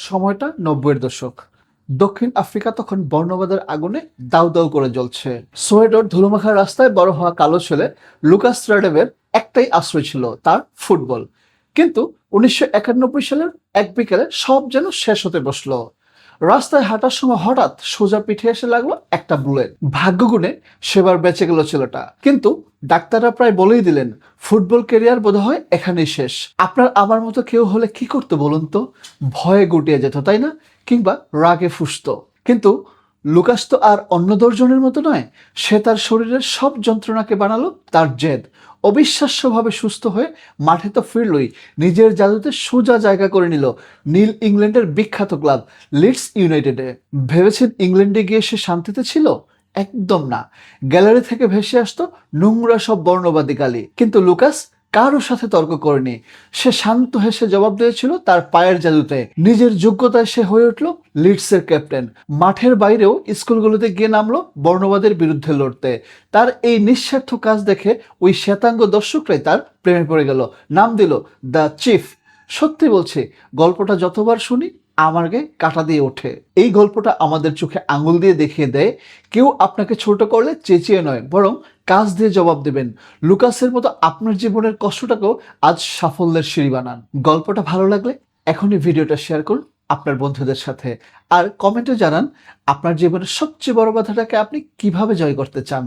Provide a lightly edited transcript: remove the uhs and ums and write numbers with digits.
সময়টা 90-এর দশক। দক্ষিণ আফ্রিকা তখন বর্ণবাদের আগুনে দাউ দাউ করে জ্বলছে। সোয়েডর ধুলোমাখা রাস্তায় বড় হওয়া কালো ছেলে লুকাস রাডেভের একটাই আশ্রয় ছিল তার ফুটবল। কিন্তু 1991 সালের এক বিকেলে সব যেন শেষ হতে বসলো। রাস্তায় হাঁটার সময় হঠাৎ সোজা পিঠে এসে লাগলো একটা বুলেট। ভাগ্যগুণে সেবার বেঁচে গেল ছেলেটা, কিন্তু ডাক্তাররা প্রায় বলেই দিলেন ফুটবল ক্যারিয়ার বোধহয় এখানেই শেষ। আপনার আমার মতো কেউ হলে কি করতে বলুন তো? ভয়ে গুটিয়ে যেত, তাই না? কিংবা রাগে ফুঁসতো। কিন্তু লুকাস তো আর অন্য 10 জনের মতো নয়। সে তার শরীরের সব যন্ত্রণাকে বানালো তার জেদ। অবিশ্বাস্যভাবে সুস্থ হয়ে মাঠে তো ফিরলই, নিজের জাদুতে সোজা জায়গা করে নিল নীল ইংল্যান্ডের বিখ্যাত ক্লাব লিডস ইউনাইটেডে। ভেবেছেন ইংল্যান্ডে গিয়ে সে শান্তিতে ছিল? একদম না। গ্যালারি থেকে ভেসে আসতো নোংরা সব বর্ণবাদী গালি। কিন্তু লুকাস কারোর সাথে তর্ক করেনি। সে শান্ত হেসে জবাব দিয়েছিল তার পায়ের জাদুতে। নিজের যোগ্যতায় সে হয়ে উঠল লিডসের ক্যাপ্টেন। মাঠের বাইরেও স্কুলগুলোতে গিয়ে নামলো বর্ণবাদের বিরুদ্ধে লড়তে। তার এই নিঃস্বার্থ কাজ দেখে ওই শ্বেতাঙ্গ দর্শকরাই তার প্রেমে পড়ে গেল। নাম দিল দ্য চিফ। সত্যি বলছি, গল্পটা যতবার শুনি আমার গায়ে কাঁটা দিয়ে ওঠে। এই গল্পটা আমাদের চোখে আঙুল দিয়ে দেখিয়ে দেয়, কেউ আপনাকে ছোট করলে চেঁচিয়ে নয়, বরং কাজ দিয়ে জবাব দেবেন। লুকাসের মতো আপনার জীবনের কষ্টটাকেও আজ সাফল্যের সিঁড়ি বানান। গল্পটা ভালো লাগলে এখনই ভিডিওটা শেয়ার করুন আপনার বন্ধুদের সাথে। আর কমেন্টে জানান আপনার জীবনের সবচেয়ে বড় বাধাটাকে আপনি কিভাবে জয় করতে চান।